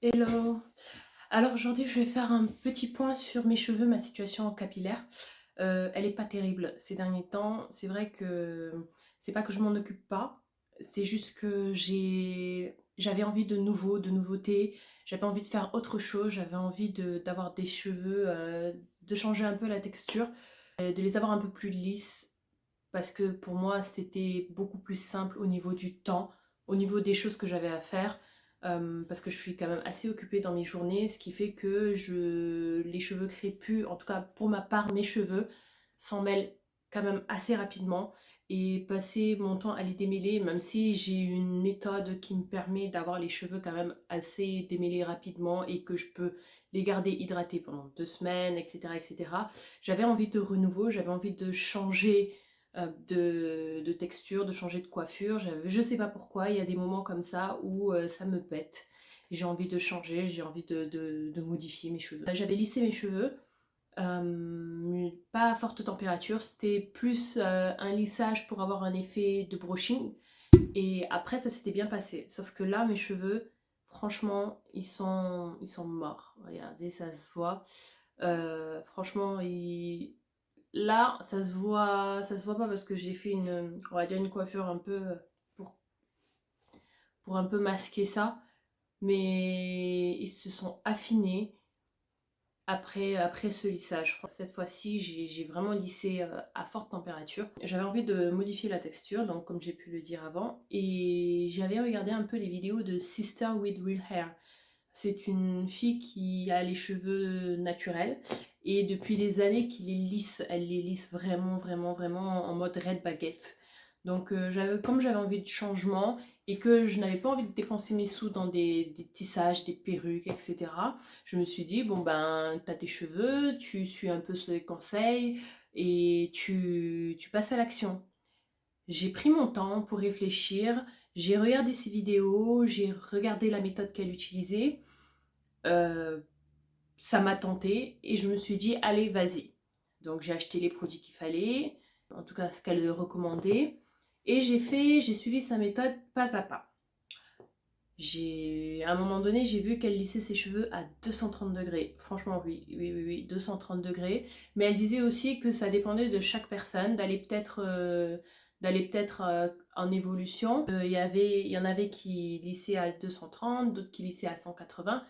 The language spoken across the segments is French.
Hello! Alors aujourd'hui, je vais faire un petit point sur mes cheveux, ma situation capillaire. Elle est pas terrible ces derniers temps. C'est vrai que c'est pas que je m'en occupe pas, c'est juste que j'avais envie de nouveau, de nouveautés. J'avais envie de faire autre chose. J'avais envie d'avoir des cheveux, de changer un peu la texture, de les avoir un peu plus lisses parce que pour moi, c'était beaucoup plus simple au niveau du temps, au niveau des choses que j'avais à faire, parce que je suis quand même assez occupée dans mes journées, ce qui fait que les cheveux crépus, en tout cas pour ma part, mes cheveux s'en mêlent quand même assez rapidement et passer mon temps à les démêler, même si j'ai une méthode qui me permet d'avoir les cheveux quand même assez démêlés rapidement et que je peux les garder hydratés pendant 2 semaines, etc., etc. J'avais envie de renouveau, j'avais envie de changer de texture, de changer de coiffure. Je sais pas pourquoi, il y a des moments comme ça où ça me pète. J'ai envie de changer, j'ai envie de modifier mes cheveux. J'avais lissé mes cheveux, pas à forte température, c'était plus un lissage pour avoir un effet de brushing. Et après, ça s'était bien passé. Sauf que là, mes cheveux, franchement, ils sont morts. Regardez, ça se voit. Franchement, là, ça se voit pas parce que j'ai fait on va dire une coiffure un peu pour, pour un peu masquer ça, mais ils se sont affinés après ce lissage. Cette fois-ci, j'ai vraiment lissé à forte température. J'avais envie de modifier la texture, donc comme j'ai pu le dire avant, et j'avais regardé un peu les vidéos de Sister with Real Hair. C'est une fille qui a les cheveux naturels et depuis des années qu'il les lisse. Elle les lisse vraiment, vraiment, vraiment en mode red baguette. Donc comme j'avais envie de changement et que je n'avais pas envie de dépenser mes sous dans des tissages, des perruques, etc. Je me suis dit, bon ben, t'as tes cheveux, tu suis un peu ses conseils et tu passes à l'action. J'ai pris mon temps pour réfléchir, j'ai regardé ses vidéos, j'ai regardé la méthode qu'elle utilisait. Euh, Ça m'a tenté et je me suis dit, allez, vas-y. Donc j'ai acheté les produits qu'il fallait, en tout cas ce qu'elle recommandait, et j'ai suivi sa méthode pas à pas. À un moment donné, j'ai vu qu'elle lissait ses cheveux à 230 degrés. Franchement, oui, oui, oui, oui, 230 degrés. Mais elle disait aussi que ça dépendait de chaque personne, d'aller peut-être en évolution. Il y en avait qui lissaient à 230, d'autres qui lissaient à 180.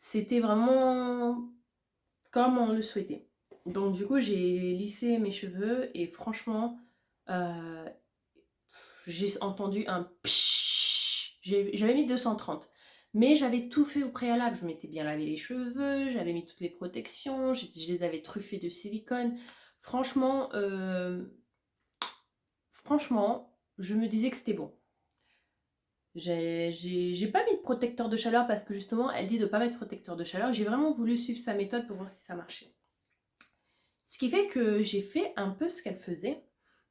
C'était vraiment comme on le souhaitait. Donc du coup, j'ai lissé mes cheveux et franchement, euh, j'ai entendu un pshhh. J'avais mis 230. Mais j'avais tout fait au préalable. Je m'étais bien lavé les cheveux, j'avais mis toutes les protections, je les avais truffés de silicone. Franchement, franchement, je me disais que c'était bon. J'ai pas mis de protecteur de chaleur parce que justement, elle dit de pas mettre de protecteur de chaleur. J'ai vraiment voulu suivre sa méthode pour voir si ça marchait. Ce qui fait que j'ai fait un peu ce qu'elle faisait.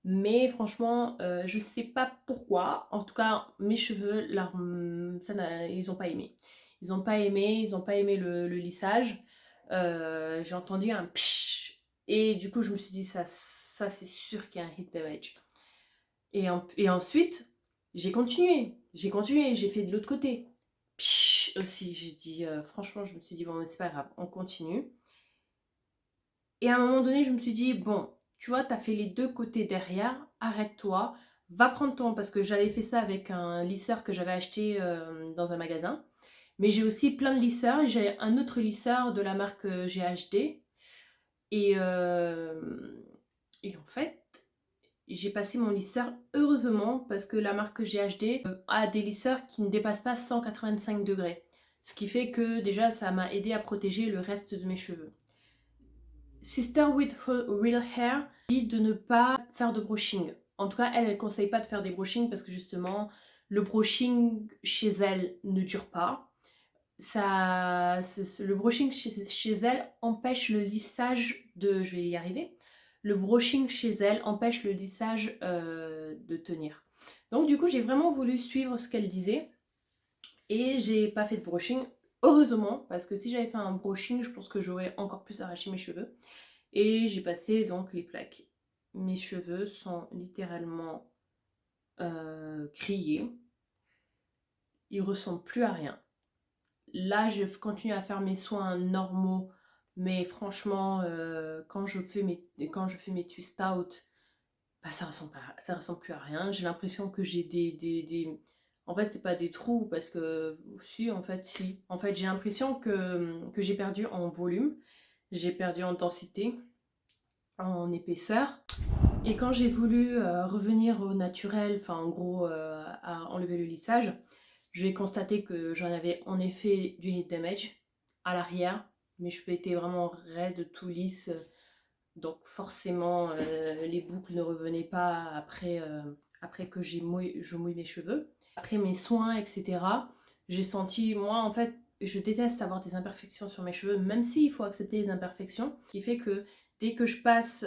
Mais franchement, je sais pas pourquoi. En tout cas, mes cheveux, ils ont pas aimé. Ils ont pas aimé le lissage. J'ai entendu un pshhh. Et du coup, je me suis dit, ça c'est sûr qu'il y a un heat damage. Et ensuite, j'ai continué, j'ai fait de l'autre côté. Pshhh aussi, j'ai dit, franchement, je me suis dit, bon, c'est pas grave, on continue. Et à un moment donné, je me suis dit, bon, tu vois, tu as fait les deux côtés derrière, arrête-toi, va prendre ton... Parce que j'avais fait ça avec un lisseur que j'avais acheté dans un magasin. Mais j'ai aussi plein de lisseurs. J'ai un autre lisseur de la marque GHD. Et, et en fait, j'ai passé mon lisseur heureusement parce que la marque GHD a des lisseurs qui ne dépassent pas 185 degrés. Ce qui fait que déjà, ça m'a aidé à protéger le reste de mes cheveux. Sister with Real Hair dit de ne pas faire de brushing. En tout cas, elle ne conseille pas de faire des brushings parce que justement, le brushing chez elle ne dure pas. Le brushing chez elle empêche le lissage de... Je vais y arriver. Le brushing chez elle empêche le lissage de tenir. Donc du coup, j'ai vraiment voulu suivre ce qu'elle disait et j'ai pas fait de brushing. Heureusement, parce que si j'avais fait un brushing, je pense que j'aurais encore plus arraché mes cheveux. Et j'ai passé donc les plaques. Mes cheveux sont littéralement grillés. Ils ressemblent plus à rien. Là, je continue à faire mes soins normaux, mais franchement, quand je fais mes twist out, bah, ça ressemble plus à rien. J'ai l'impression que j'ai En fait, c'est pas des trous, parce que... Si, en fait, si. En fait, j'ai l'impression que j'ai perdu en volume, j'ai perdu en densité, en épaisseur. Et quand j'ai voulu revenir au naturel, enfin en gros à enlever le lissage, j'ai constaté que j'en avais en effet du heat damage à l'arrière. Mes cheveux étaient vraiment raides, tout lisses. Donc forcément, les boucles ne revenaient pas après que je mouille mes cheveux. Après mes soins, etc., j'ai senti, moi en fait, je déteste avoir des imperfections sur mes cheveux, même s'il faut accepter les imperfections, ce qui fait que dès que je passe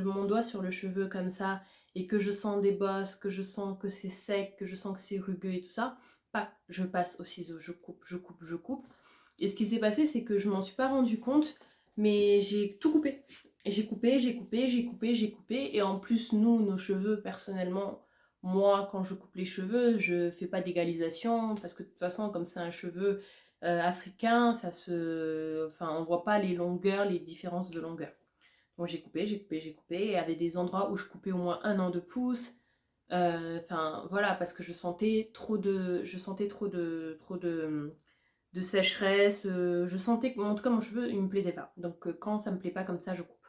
mon doigt sur le cheveu comme ça, et que je sens des bosses, que je sens que c'est sec, que je sens que c'est rugueux et tout ça, pac, je passe au ciseau, je coupe, je coupe, je coupe. Et ce qui s'est passé, c'est que je m'en suis pas rendu compte, mais j'ai tout coupé. Et j'ai coupé, j'ai coupé, j'ai coupé, j'ai coupé. Et en plus, nous, nos cheveux, personnellement, moi, quand je coupe les cheveux, je fais pas d'égalisation, parce que de toute façon, comme c'est un cheveu africain, enfin, on voit pas les longueurs, les différences de longueur. Donc j'ai coupé, j'ai coupé, j'ai coupé. Et il y avait des endroits où je coupais au moins 1 an de pouce. Enfin, voilà, parce que je sentais trop de sécheresse. Je sentais que, en tout cas, mon cheveu, il me plaisait pas. Donc, quand ça me plaît pas comme ça, je coupe.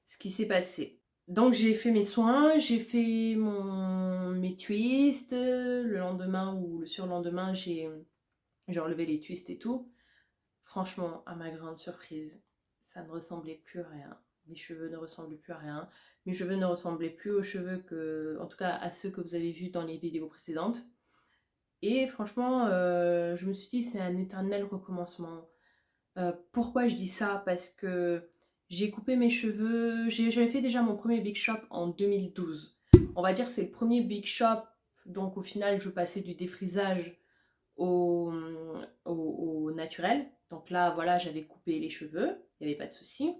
Ce qui s'est passé. Donc, j'ai fait mes soins, j'ai fait mes twists. Le lendemain ou le surlendemain, j'ai enlevé les twists et tout. Franchement, à ma grande surprise, ça ne ressemblait plus à rien. Mes cheveux ne ressemblaient plus à rien. Mes cheveux ne ressemblaient plus aux cheveux en tout cas, à ceux que vous avez vus dans les vidéos précédentes. Et franchement, je me suis dit, c'est un éternel recommencement. Pourquoi je dis ça? Parce que j'ai coupé mes cheveux, j'avais fait déjà mon premier Big Shop en 2012. On va dire que c'est le premier Big Shop, donc au final je passais du défrisage au, au naturel. Donc là voilà, j'avais coupé les cheveux, il n'y avait pas de souci.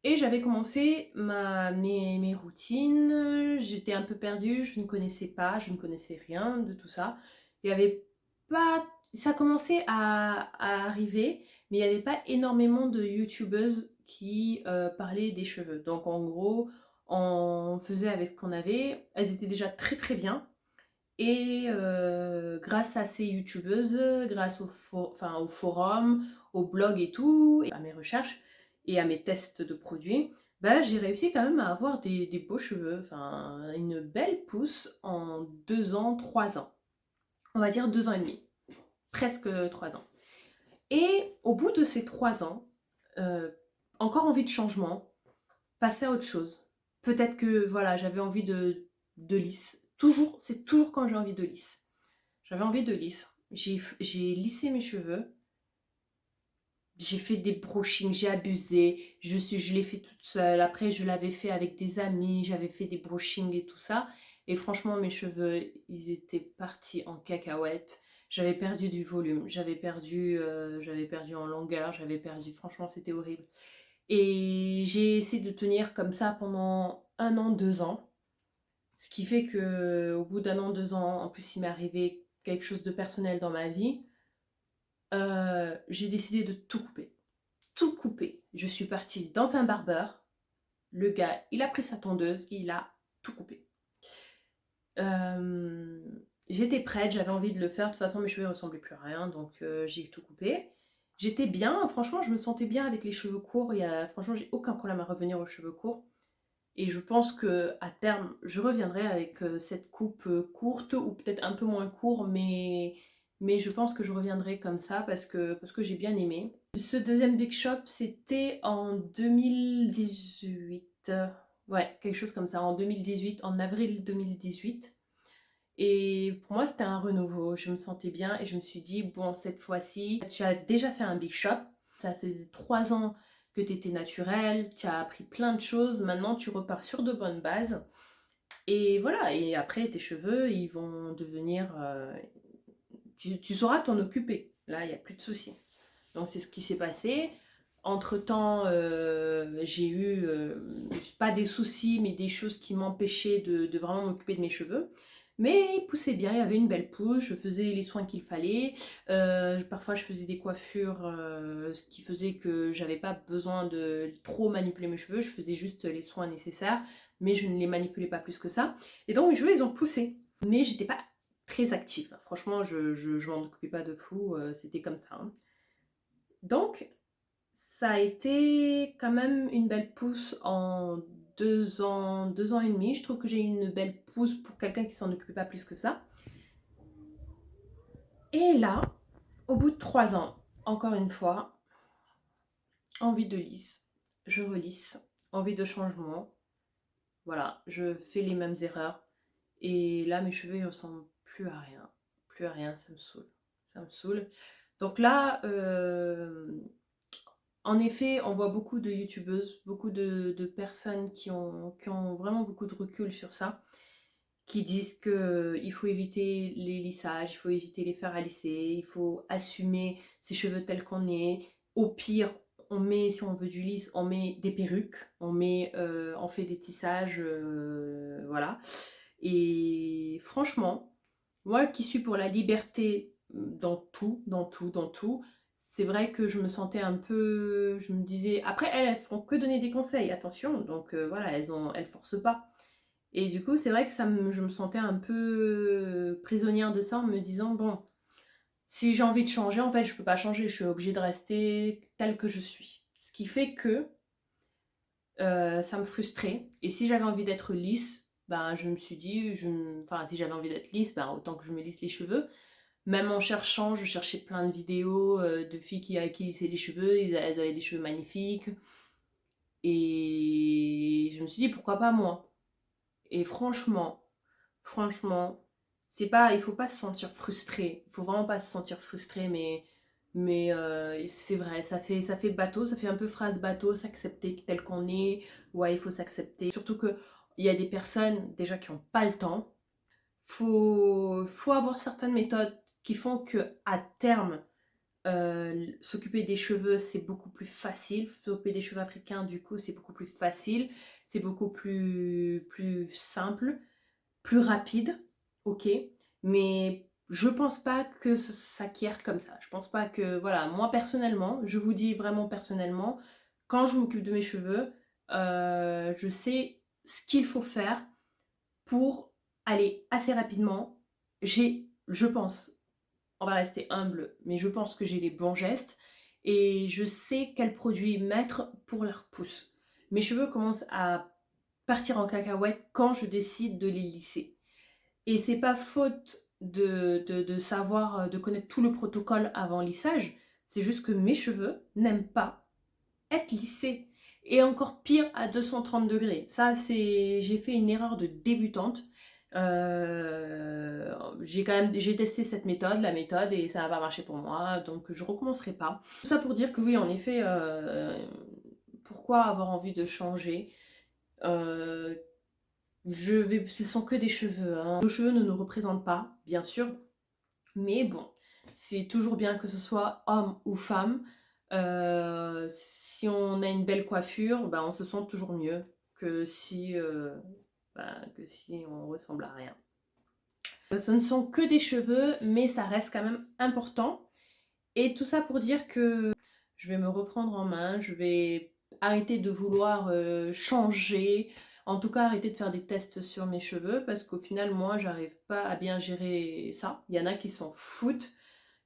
Et j'avais commencé mes routines, j'étais un peu perdue, je ne connaissais pas, je ne connaissais rien de tout ça. Il n'y avait pas... Ça commençait à arriver, mais il n'y avait pas énormément de youtubeuses qui parlaient des cheveux. Donc en gros, on faisait avec ce qu'on avait, elles étaient déjà très très bien. Et grâce à ces youtubeuses, grâce au forum, au blog et tout, et à mes recherches et à mes tests de produits, bah, j'ai réussi quand même à avoir des beaux cheveux, enfin une belle pousse en 2 ans, 3 ans. On va dire 2 ans et demi, presque 3 ans. Et au bout de ces 3 ans, euh, encore envie de changement, passer à autre chose. Peut-être que voilà, j'avais envie de lisse. Toujours, c'est toujours quand j'ai envie de lisse. J'avais envie de lisse. J'ai lissé mes cheveux. J'ai fait des brushings, j'ai abusé. Je l'ai fait toute seule. Après, je l'avais fait avec des amis. J'avais fait des brushings et tout ça. Et franchement, mes cheveux, ils étaient partis en cacahuète. J'avais perdu du volume. J'avais perdu en longueur. J'avais perdu. Franchement, c'était horrible. Et j'ai essayé de tenir comme ça pendant 1 an, 2 ans. Ce qui fait que au bout d'1 an, 2 ans, en plus il m'est arrivé quelque chose de personnel dans ma vie, j'ai décidé de tout couper. Tout couper. Je suis partie dans un barbeur. Le gars, il a pris sa tondeuse, il a tout coupé. J'étais prête, j'avais envie de le faire. De toute façon, mes cheveux ne ressemblaient plus à rien, donc j'ai tout coupé. J'étais bien, franchement, je me sentais bien avec les cheveux courts. Franchement, j'ai aucun problème à revenir aux cheveux courts. Et je pense que à terme, je reviendrai avec cette coupe courte ou peut-être un peu moins court, mais je pense que je reviendrai comme ça parce que j'ai bien aimé. Ce deuxième Big Shop, c'était en 2018. Ouais, quelque chose comme ça, en 2018, en avril 2018. Et pour moi, c'était un renouveau. Je me sentais bien et je me suis dit, bon, cette fois-ci, tu as déjà fait un Big Shop. Ça faisait 3 ans que tu étais naturelle, tu as appris plein de choses. Maintenant, tu repars sur de bonnes bases. Et voilà, et après, tes cheveux, ils vont devenir... tu sauras t'en occuper. Là, il n'y a plus de soucis. Donc, c'est ce qui s'est passé. Entre-temps, j'ai eu, pas des soucis, mais des choses qui m'empêchaient de vraiment m'occuper de mes cheveux. Mais il poussait bien, il y avait une belle pousse, je faisais les soins qu'il fallait. Parfois je faisais des coiffures, ce qui faisait que j'avais pas besoin de trop manipuler mes cheveux, je faisais juste les soins nécessaires, mais je ne les manipulais pas plus que ça. Et donc mes cheveux ils ont poussé, mais j'étais pas très active. Franchement, je m'en occupais pas de fou, c'était comme ça, hein. Donc ça a été quand même une belle pousse en 2 ans et demi. Je trouve que j'ai une belle pousse pour quelqu'un qui s'en occupait pas plus que ça. Et là, au bout de 3 ans, encore une fois, envie de lisse, je relisse, envie de changement. Voilà, je fais les mêmes erreurs. Et là, mes cheveux, ils ressemblent plus à rien. Plus à rien, ça me saoule. Ça me saoule. Donc là, en effet, on voit beaucoup de youtubeuses, beaucoup de personnes qui ont vraiment beaucoup de recul sur ça, qui disent qu'il faut éviter les lissages, il faut éviter les fers à lisser, il faut assumer ses cheveux tels qu'on est. Au pire, on met, si on veut du lisse, on met des perruques, on fait des tissages, voilà. Et franchement, moi qui suis pour la liberté dans tout, dans tout, dans tout, c'est vrai que je me sentais un peu, je me disais, après elles font que donner des conseils, attention, donc voilà, elles forcent pas. Et du coup, c'est vrai que je me sentais un peu prisonnière de ça en me disant, bon, si j'ai envie de changer, en fait, je peux pas changer, je suis obligée de rester telle que je suis. Ce qui fait que ça me frustrait. Et si j'avais envie d'être lisse, ben, je me suis dit, enfin, si j'avais envie d'être lisse, ben, autant que je me lisse les cheveux. Même en cherchant, je cherchais plein de vidéos de filles qui lissaient les cheveux, elles avaient des cheveux magnifiques. Et je me suis dit, pourquoi pas moi? Et franchement, c'est pas, il faut pas se sentir frustré. Il faut vraiment pas se sentir frustré, mais c'est vrai, ça fait bateau, ça fait un peu phrase bateau, s'accepter tel qu'on est. Ouais, il faut s'accepter. Surtout que il y a des personnes déjà qui n'ont pas le temps. Faut avoir certaines méthodes qui font que à terme, s'occuper des cheveux, c'est beaucoup plus facile. S'occuper des cheveux africains, du coup, c'est beaucoup plus facile. C'est beaucoup plus simple, plus rapide, ok. Mais je pense pas que ça s'acquiert comme ça. Je pense pas que, voilà, moi personnellement, je vous dis vraiment personnellement, quand je m'occupe de mes cheveux, je sais ce qu'il faut faire pour aller assez rapidement. Je pense, on va rester humble, mais je pense que j'ai les bons gestes et je sais quels produits mettre pour la repousse. Mes cheveux commencent à partir en cacahuète quand je décide de les lisser. Et c'est pas faute de savoir, de connaître tout le protocole avant lissage, c'est juste que mes cheveux n'aiment pas être lissés. Et encore pire à 230 degrés. Ça, j'ai fait une erreur de débutante. J'ai testé cette méthode, la méthode, et ça n'a pas marché pour moi, donc je recommencerai pas. Tout ça pour dire que oui, en effet, pourquoi avoir envie de changer? Euh, ce sont que des cheveux, hein. Nos cheveux ne nous représentent pas, bien sûr, mais bon, c'est toujours bien que ce soit homme ou femme. Si on a une belle coiffure, ben, on se sent toujours mieux que si on ressemble à rien. Ce ne sont que des cheveux, mais ça reste quand même important. Et tout ça pour dire que je vais me reprendre en main, je vais arrêter de vouloir changer, en tout cas arrêter de faire des tests sur mes cheveux, parce qu'au final, moi, j'arrive pas à bien gérer ça. Il y en a qui s'en foutent.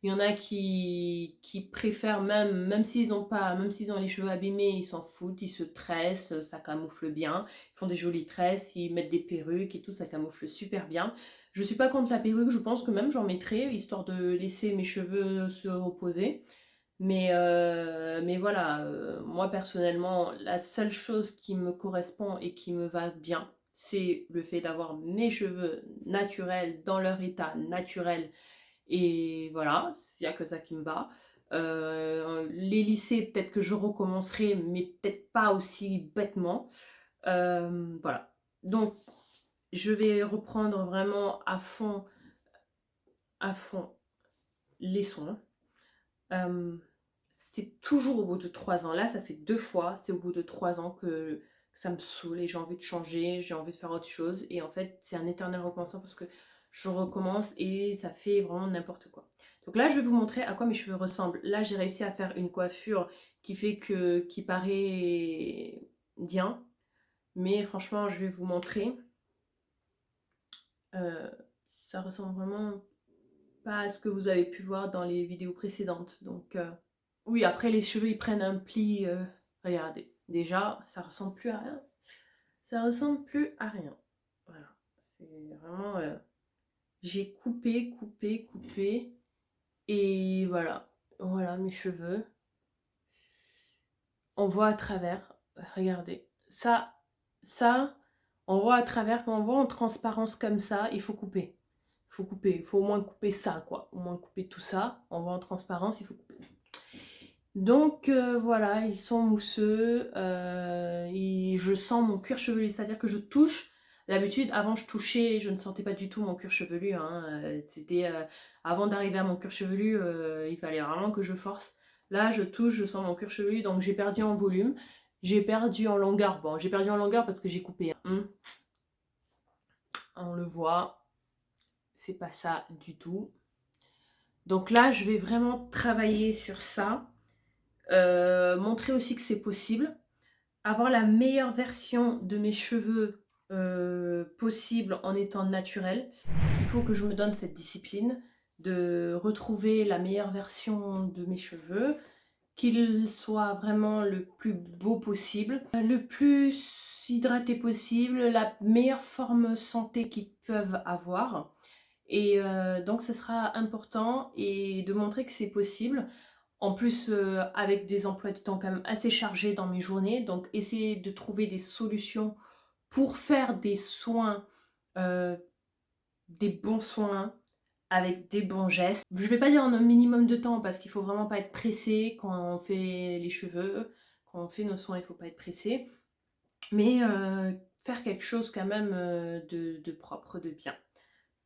Il y en a qui préfèrent même s'ils ont pas, même s'ils ont les cheveux abîmés, ils s'en foutent, ils se tressent, ça camoufle bien. Ils font des jolies tresses, ils mettent des perruques et tout, ça camoufle super bien. Je suis pas contre la perruque, je pense que même j'en mettrais, histoire de laisser mes cheveux se reposer. Mais voilà, moi personnellement, la seule chose qui me correspond et qui me va bien, c'est le fait d'avoir mes cheveux naturels, dans leur état naturel, et voilà, il n'y a que ça qui me va. Les lycées, peut-être que je recommencerai, mais peut-être pas aussi bêtement. Voilà. Donc, je vais reprendre vraiment à fond les soins. C'est toujours au bout de 3 ans. Là, ça fait 2 fois. C'est au bout de 3 ans que ça me saoule et j'ai envie de changer, j'ai envie de faire autre chose. Et en fait, c'est un éternel recommencement parce que je recommence et ça fait vraiment n'importe quoi. Donc là, je vais vous montrer à quoi mes cheveux ressemblent. Là, j'ai réussi à faire une coiffure qui paraît bien. Mais franchement, je vais vous montrer. Euh, Ça ressemble vraiment pas à ce que vous avez pu voir dans les vidéos précédentes. Donc, oui, après, les cheveux, ils prennent un pli. Regardez, déjà, ça ressemble plus à rien. Ça ressemble plus à rien. Voilà. C'est vraiment... j'ai coupé, coupé, coupé. Et voilà. Voilà mes cheveux. On voit à travers. Regardez. Ça, on voit à travers. Quand on voit en transparence comme ça, il faut couper. Il faut couper. Il faut au moins couper ça, quoi. Au moins couper tout ça. On voit en transparence, il faut couper. Donc voilà, ils sont mousseux. Je sens mon cuir chevelu. C'est-à-dire que je touche. D'habitude, avant, je touchais, je ne sentais pas du tout mon cuir chevelu. Hein. Avant d'arriver à mon cuir chevelu, il fallait vraiment que je force. Là, je touche, je sens mon cuir chevelu, donc j'ai perdu en volume. J'ai perdu en longueur. Bon, j'ai perdu en longueur parce que j'ai coupé. Hein. On le voit, c'est pas ça du tout. Donc là, je vais vraiment travailler sur ça. Montrer aussi que c'est possible. Avoir la meilleure version de mes cheveux possible en étant naturel. Il faut que je me donne cette discipline de retrouver la meilleure version de mes cheveux, qu'ils soient vraiment le plus beau possible, le plus hydraté possible, la meilleure forme santé qu'ils peuvent avoir. Et donc ce sera important et de montrer que c'est possible. En plus, avec des emplois du temps quand même assez chargés dans mes journées, donc essayer de trouver des solutions pour faire des soins, euh, des bons soins, avec des bons gestes. Je vais pas dire en un minimum de temps parce qu'il faut vraiment pas être pressé quand on fait les cheveux, quand on fait nos soins, il faut pas être pressé, mais faire quelque chose quand même de propre, de bien.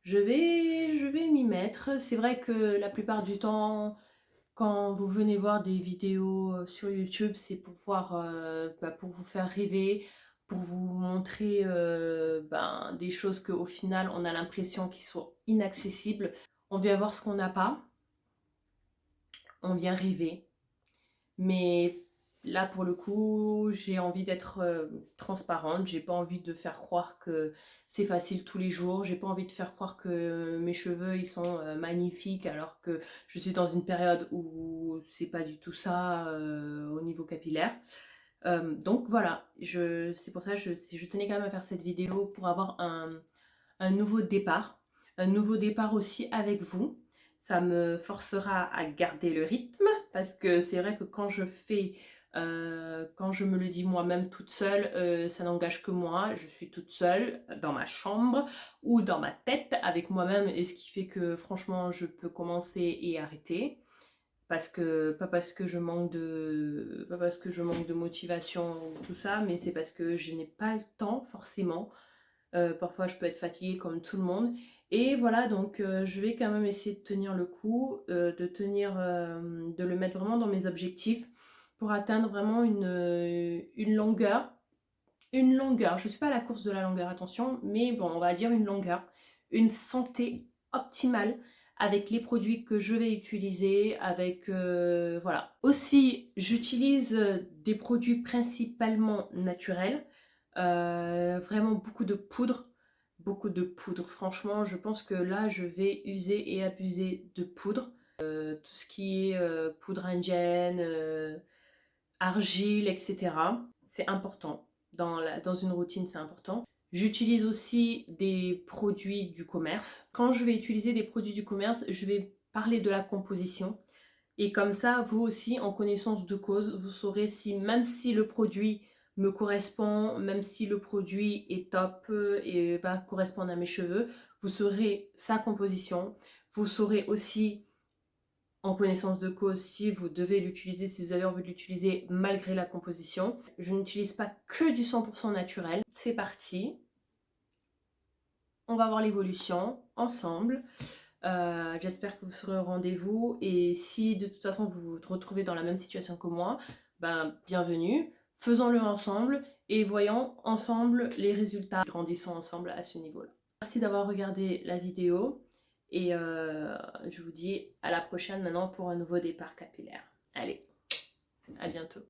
Je vais m'y mettre. C'est vrai que la plupart du temps, quand vous venez voir des vidéos sur YouTube, c'est pour pour vous faire rêver, pour vous montrer des choses qu'au final, on a l'impression qu'ils sont inaccessibles. On vient voir ce qu'on n'a pas, on vient rêver. Mais là, pour le coup, j'ai envie d'être transparente. J'ai pas envie de faire croire que c'est facile tous les jours. J'ai pas envie de faire croire que mes cheveux, ils sont magnifiques alors que je suis dans une période où c'est pas du tout ça au niveau capillaire. Donc voilà, c'est pour ça que je tenais quand même à faire cette vidéo pour avoir un nouveau départ. Un nouveau départ aussi avec vous. Ça me forcera à garder le rythme parce que c'est vrai que quand je me le dis moi-même toute seule, ça n'engage que moi. Je suis toute seule dans ma chambre ou dans ma tête avec moi-même et ce qui fait que franchement je peux commencer et arrêter. Pas parce que je manque de motivation ou tout ça, mais c'est parce que je n'ai pas le temps forcément. Parfois je peux être fatiguée comme tout le monde. Et voilà, donc je vais quand même essayer de tenir le coup, de le mettre vraiment dans mes objectifs pour atteindre vraiment une longueur. Une longueur, je ne suis pas à la course de la longueur, attention, mais bon, on va dire une longueur, une santé optimale avec les produits que je vais utiliser, voilà. Aussi, j'utilise des produits principalement naturels. Vraiment beaucoup de poudre. Beaucoup de poudre. Franchement, je pense que là, je vais user et abuser de poudre. Tout ce qui est poudre indienne, argile, etc. C'est important. Dans une routine, c'est important. J'utilise aussi des produits du commerce. Quand je vais utiliser des produits du commerce, je vais parler de la composition. Et comme ça, vous aussi, en connaissance de cause, vous saurez si, même si le produit me correspond, même si le produit est top et va correspondre à mes cheveux, vous saurez sa composition. Vous saurez aussi, en connaissance de cause, si vous devez l'utiliser, si vous avez envie de l'utiliser malgré la composition. Je n'utilise pas que du 100% naturel. C'est parti. On va voir l'évolution ensemble. J'espère que vous serez au rendez-vous et si de toute façon vous vous retrouvez dans la même situation que moi, bienvenue, faisons-le ensemble et voyons ensemble les résultats. Grandissons ensemble à ce niveau-là. Merci d'avoir regardé la vidéo et je vous dis à la prochaine maintenant pour un nouveau départ capillaire. Allez, à bientôt.